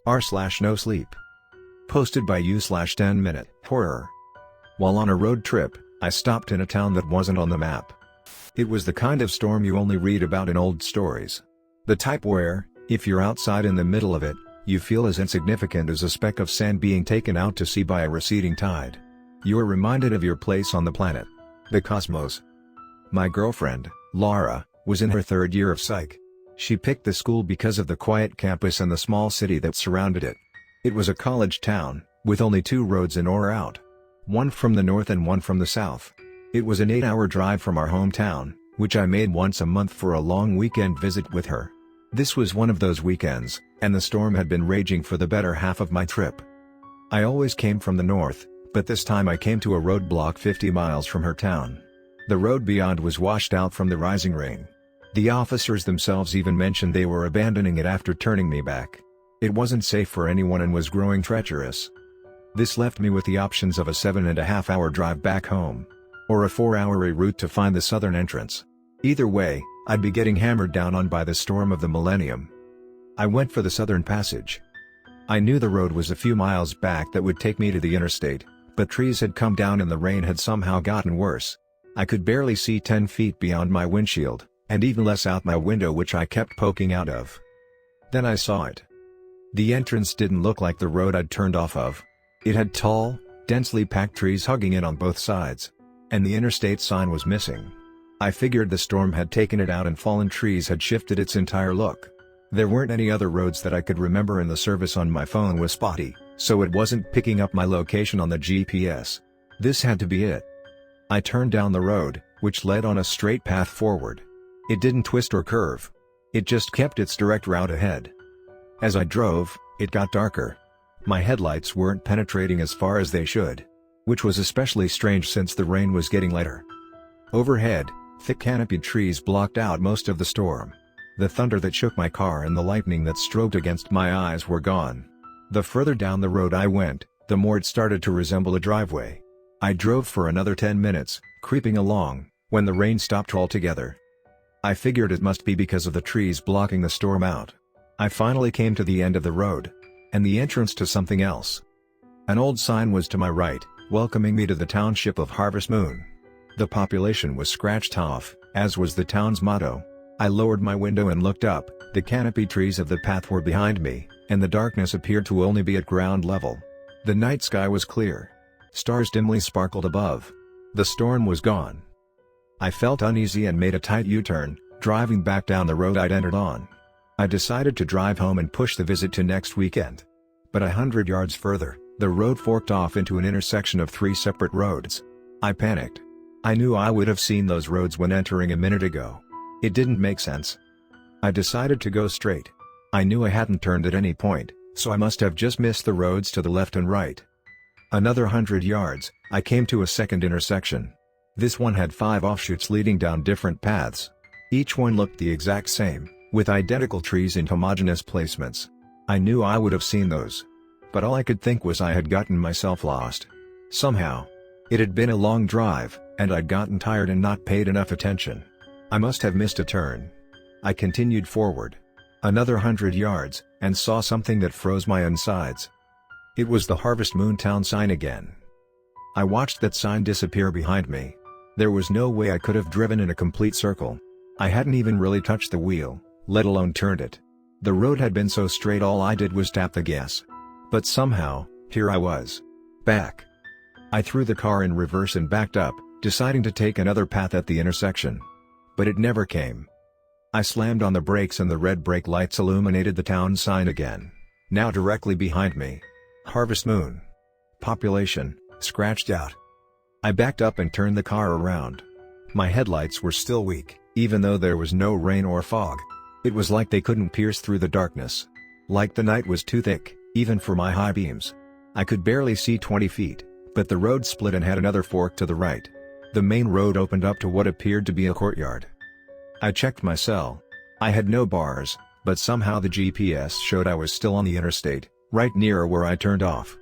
r/NoSleep. Posted by u/10minute horror. While on a road trip, I stopped in a town that wasn't on the map. It was the kind of storm you only read about in old stories. The type where, if you're outside in the middle of it, you feel as insignificant as a speck of sand being taken out to sea by a receding tide. You are reminded of your place on the planet. The cosmos. My girlfriend, Laura, was in her third year of psych. She picked the school because of the quiet campus and the small city that surrounded it. It was a college town, with only 2 roads in or out. One from the north and one from the south. It was an 8-hour drive from our hometown, which I made once a month for a long weekend visit with her. This was one of those weekends, and the storm had been raging for the better half of my trip. I always came from the north, but this time I came to a roadblock 50 miles from her town. The road beyond was washed out from the rising rain. The officers themselves even mentioned they were abandoning it after turning me back. It wasn't safe for anyone and was growing treacherous. This left me with the options of a 7.5-hour drive back home, or a 4-hour route to find the southern entrance. Either way, I'd be getting hammered down on by the storm of the millennium. I went for the southern passage. I knew the road was a few miles back that would take me to the interstate, but trees had come down and the rain had somehow gotten worse. I could barely see 10 feet beyond my windshield, and even less out my window, which I kept poking out of. Then I saw it. The entrance didn't look like the road I'd turned off of. It had tall, densely packed trees hugging it on both sides. And the interstate sign was missing. I figured the storm had taken it out and fallen trees had shifted its entire look. There weren't any other roads that I could remember, and the service on my phone was spotty, so it wasn't picking up my location on the GPS. This had to be it. I turned down the road, which led on a straight path forward. It didn't twist or curve. It just kept its direct route ahead. As I drove, it got darker. My headlights weren't penetrating as far as they should, which was especially strange since the rain was getting lighter. Overhead, thick canopied trees blocked out most of the storm. The thunder that shook my car and the lightning that strobed against my eyes were gone. The further down the road I went, the more it started to resemble a driveway. I drove for another 10 minutes, creeping along, when the rain stopped altogether. I figured it must be because of the trees blocking the storm out. I finally came to the end of the road, and the entrance to something else. An old sign was to my right, welcoming me to the township of Harvest Moon. The population was scratched off, as was the town's motto. I lowered my window and looked up. The canopy trees of the path were behind me, and the darkness appeared to only be at ground level. The night sky was clear. Stars dimly sparkled above. The storm was gone. I felt uneasy and made a tight U-turn, driving back down the road I'd entered on. I decided to drive home and push the visit to next weekend. But 100 yards further, the road forked off into an intersection of 3 separate roads. I panicked. I knew I would have seen those roads when entering a minute ago. It didn't make sense. I decided to go straight. I knew I hadn't turned at any point, so I must have just missed the roads to the left and right. Another 100 yards, I came to a second intersection. This one had 5 offshoots leading down different paths. Each one looked the exact same, with identical trees in homogeneous placements. I knew I would have seen those. But all I could think was I had gotten myself lost. Somehow. It had been a long drive, and I'd gotten tired and not paid enough attention. I must have missed a turn. I continued forward. Another 100 yards, and saw something that froze my insides. It was the Harvest Moon town sign again. I watched that sign disappear behind me. There was no way I could have driven in a complete circle. I hadn't even really touched the wheel, let alone turned it. The road had been so straight all I did was tap the gas. But somehow, here I was. Back. I threw the car in reverse and backed up, deciding to take another path at the intersection. But it never came. I slammed on the brakes and the red brake lights illuminated the town sign again. Now directly behind me. Harvest Moon. Population, scratched out. I backed up and turned the car around. My headlights were still weak, even though there was no rain or fog. It was like they couldn't pierce through the darkness. Like the night was too thick, even for my high beams. I could barely see 20 feet, but the road split and had another fork to the right. The main road opened up to what appeared to be a courtyard. I checked my cell. I had no bars, but somehow the GPS showed I was still on the interstate, right near where I turned off.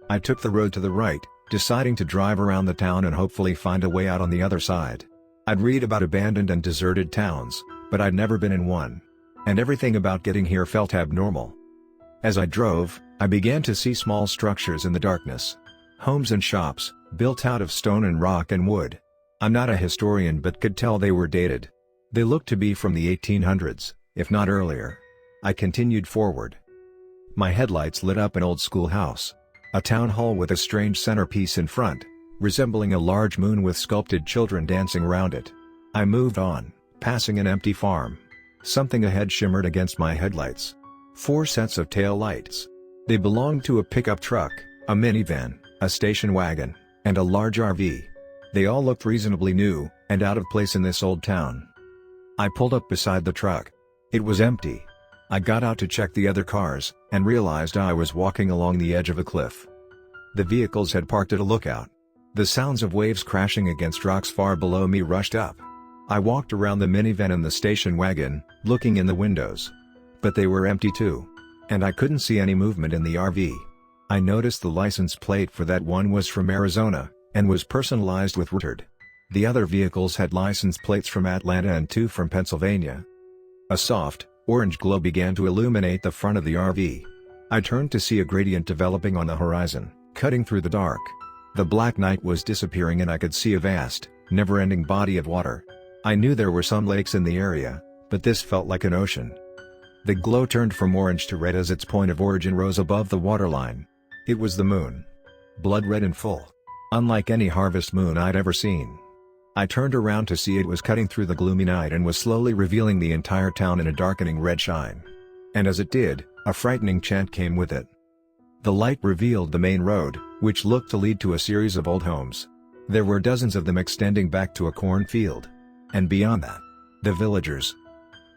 I took the road to the right, deciding to drive around the town and hopefully find a way out on the other side. I'd read about abandoned and deserted towns, but I'd never been in one. and everything about getting here felt abnormal. As I drove, I began to see small structures in the darkness. Homes and shops, built out of stone and rock and wood. I'm not a historian but could tell they were dated. They looked to be from the 1800s, if not earlier. I continued forward. My headlights lit up an old schoolhouse. A town hall with a strange centerpiece in front, resembling a large moon with sculpted children dancing around it. I moved on, passing an empty farm. Something ahead shimmered against my headlights. 4 sets of tail lights. They belonged to a pickup truck, a minivan, a station wagon, and a large RV. They all looked reasonably new, and out of place in this old town. I pulled up beside the truck. It was empty. I got out to check the other cars, and realized I was walking along the edge of a cliff. The vehicles had parked at a lookout. The sounds of waves crashing against rocks far below me rushed up. I walked around the minivan and the station wagon, looking in the windows. But they were empty too. And I couldn't see any movement in the RV. I noticed the license plate for that one was from Arizona, and was personalized with Richard. The other vehicles had license plates from Atlanta and 2 from Pennsylvania. A soft, orange glow began to illuminate the front of the RV. I turned to see a gradient developing on the horizon, cutting through the dark. The black night was disappearing and I could see a vast, never-ending body of water. I knew there were some lakes in the area, but this felt like an ocean. The glow turned from orange to red as its point of origin rose above the waterline. It was the moon. Blood red and full. Unlike any harvest moon I'd ever seen. I turned around to see it was cutting through the gloomy night and was slowly revealing the entire town in a darkening red shine. And as it did, a frightening chant came with it. The light revealed the main road, which looked to lead to a series of old homes. There were dozens of them extending back to a cornfield. And beyond that, the villagers.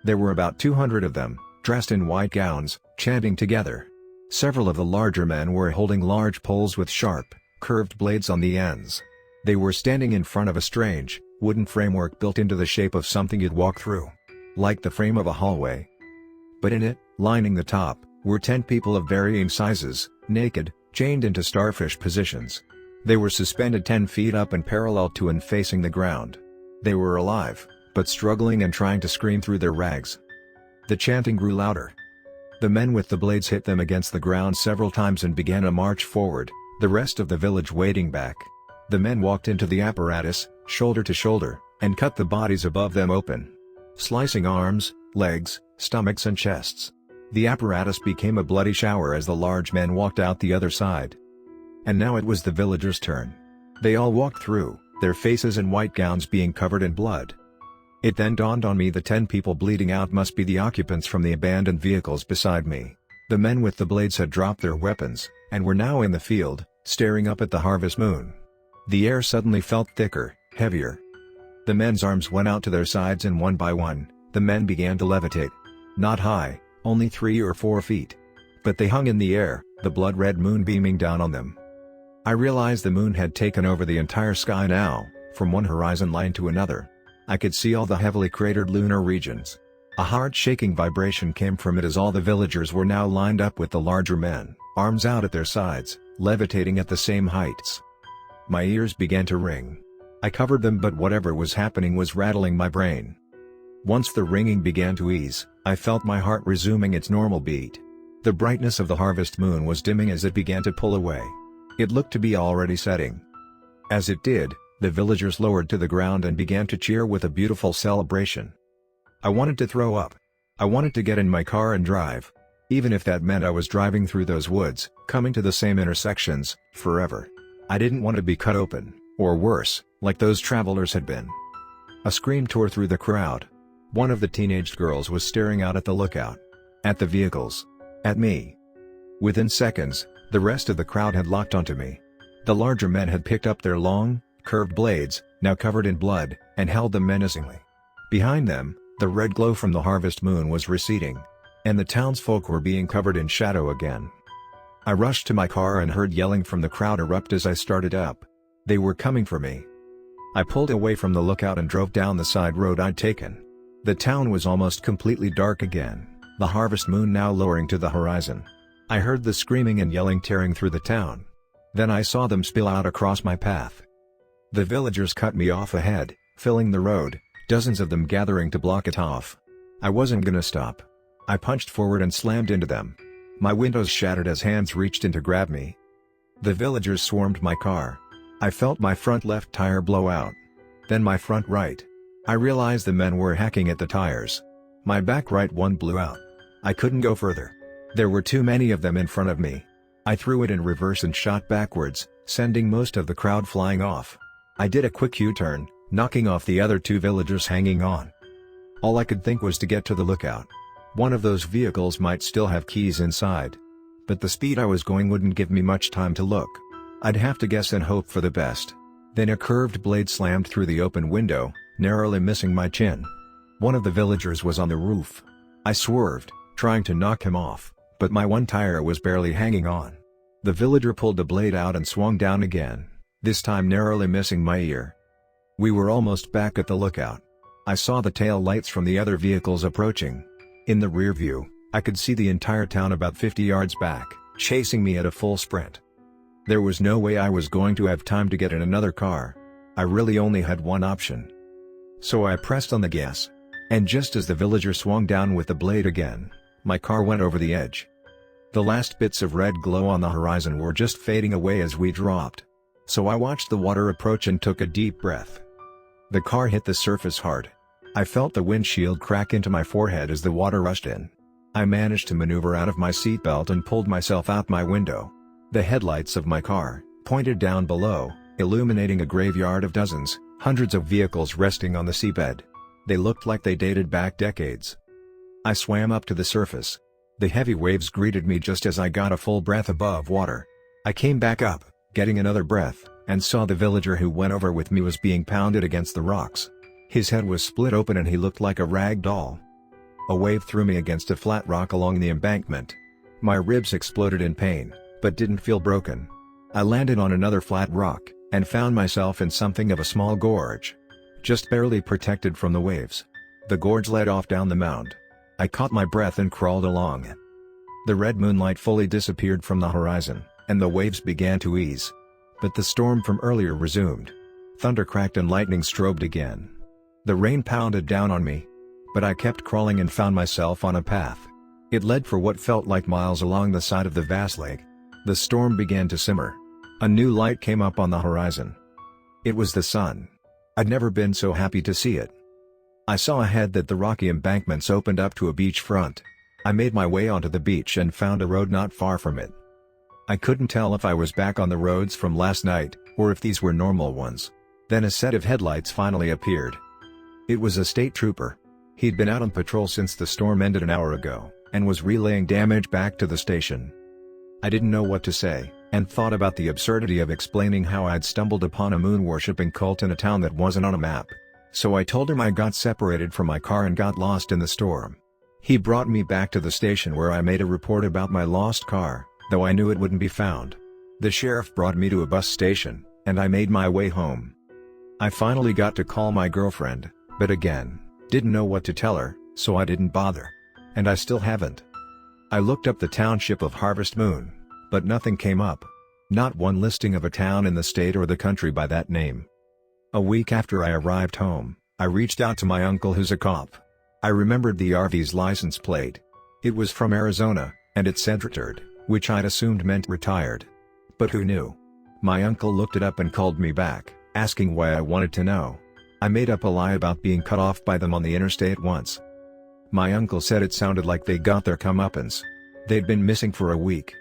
There were about 200 of them, dressed in white gowns, chanting together. Several of the larger men were holding large poles with sharp, curved blades on the ends. They were standing in front of a strange, wooden framework built into the shape of something you'd walk through. Like the frame of a hallway. But in it, lining the top, were 10 people of varying sizes, naked, chained into starfish positions. They were suspended 10 feet up and parallel to and facing the ground. They were alive, but struggling and trying to scream through their rags. The chanting grew louder. The men with the blades hit them against the ground several times and began a march forward, the rest of the village waiting back. The men walked into the apparatus, shoulder to shoulder, and cut the bodies above them open. Slicing arms, legs, stomachs and chests. The apparatus became a bloody shower as the large men walked out the other side. And now it was the villagers' turn. They all walked through, their faces and white gowns being covered in blood. It then dawned on me the 10 people bleeding out must be the occupants from the abandoned vehicles beside me. The men with the blades had dropped their weapons, and were now in the field, staring up at the harvest moon. The air suddenly felt thicker, heavier. The men's arms went out to their sides and one by one, the men began to levitate. Not high, only 3 or 4 feet. But they hung in the air, the blood-red moon beaming down on them. I realized the moon had taken over the entire sky now, from one horizon line to another. I could see all the heavily cratered lunar regions. A heart-shaking vibration came from it as all the villagers were now lined up with the larger men, arms out at their sides, levitating at the same heights. My ears began to ring. I covered them but whatever was happening was rattling my brain. Once the ringing began to ease, I felt my heart resuming its normal beat. The brightness of the harvest moon was dimming as it began to pull away. It looked to be already setting. As it did, the villagers lowered to the ground and began to cheer with a beautiful celebration. I wanted to throw up. I wanted to get in my car and drive. Even if that meant I was driving through those woods, coming to the same intersections, forever. I didn't want to be cut open, or worse, like those travelers had been. A scream tore through the crowd. One of the teenage girls was staring out at the lookout. At the vehicles. At me. Within seconds, the rest of the crowd had locked onto me. The larger men had picked up their long, curved blades, now covered in blood, and held them menacingly. Behind them, the red glow from the harvest moon was receding. And the townsfolk were being covered in shadow again. I rushed to my car and heard yelling from the crowd erupt as I started up. They were coming for me. I pulled away from the lookout and drove down the side road I'd taken. The town was almost completely dark again, the harvest moon now lowering to the horizon. I heard the screaming and yelling tearing through the town. Then I saw them spill out across my path. The villagers cut me off ahead, filling the road, dozens of them gathering to block it off. I wasn't gonna stop. I punched forward and slammed into them. My windows shattered as hands reached in to grab me. The villagers swarmed my car. I felt my front left tire blow out. Then my front right. I realized the men were hacking at the tires. My back right one blew out. I couldn't go further. There were too many of them in front of me. I threw it in reverse and shot backwards, sending most of the crowd flying off. I did a quick U-turn, knocking off the other two villagers hanging on. All I could think was to get to the lookout. One of those vehicles might still have keys inside. But the speed I was going wouldn't give me much time to look. I'd have to guess and hope for the best. Then a curved blade slammed through the open window, narrowly missing my chin. One of the villagers was on the roof. I swerved, trying to knock him off, but my one tire was barely hanging on. The villager pulled the blade out and swung down again, this time narrowly missing my ear. We were almost back at the lookout. I saw the tail lights from the other vehicles approaching. In the rear view, I could see the entire town about 50 yards back, chasing me at a full sprint. There was no way I was going to have time to get in another car. I really only had one option. So I pressed on the gas. And just as the villager swung down with the blade again, my car went over the edge. The last bits of red glow on the horizon were just fading away as we dropped. So I watched the water approach and took a deep breath. The car hit the surface hard. I felt the windshield crack into my forehead as the water rushed in. I managed to maneuver out of my seatbelt and pulled myself out my window. The headlights of my car, pointed down below, illuminating a graveyard of dozens, hundreds of vehicles resting on the seabed. They looked like they dated back decades. I swam up to the surface. The heavy waves greeted me just as I got a full breath above water. I came back up, getting another breath, and saw the villager who went over with me was being pounded against the rocks. His head was split open and he looked like a rag doll. A wave threw me against a flat rock along the embankment. My ribs exploded in pain, but didn't feel broken. I landed on another flat rock, and found myself in something of a small gorge. Just barely protected from the waves. The gorge led off down the mound. I caught my breath and crawled along it. The red moonlight fully disappeared from the horizon, and the waves began to ease. But the storm from earlier resumed. Thunder cracked and lightning strobed again. The rain pounded down on me. But I kept crawling and found myself on a path. It led for what felt like miles along the side of the vast lake. The storm began to simmer. A new light came up on the horizon. It was the sun. I'd never been so happy to see it. I saw ahead that the rocky embankments opened up to a beach front. I made my way onto the beach and found a road not far from it. I couldn't tell if I was back on the roads from last night, or if these were normal ones. Then a set of headlights finally appeared. It was a state trooper. He'd been out on patrol since the storm ended an hour ago, and was relaying damage back to the station. I didn't know what to say, and thought about the absurdity of explaining how I'd stumbled upon a moon-worshipping cult in a town that wasn't on a map. So I told him I got separated from my car and got lost in the storm. He brought me back to the station where I made a report about my lost car, though I knew it wouldn't be found. The sheriff brought me to a bus station, and I made my way home. I finally got to call my girlfriend, but again, didn't know what to tell her, so I didn't bother. And I still haven't. I looked up the township of Harvest Moon, but nothing came up. Not one listing of a town in the state or the country by that name. A week after I arrived home, I reached out to my uncle who's a cop. I remembered the RV's license plate. It was from Arizona, and it said retired, which I'd assumed meant retired. But who knew? My uncle looked it up and called me back, asking why I wanted to know. I made up a lie about being cut off by them on the interstate once. My uncle said it sounded like they got their comeuppance. They'd been missing for a week,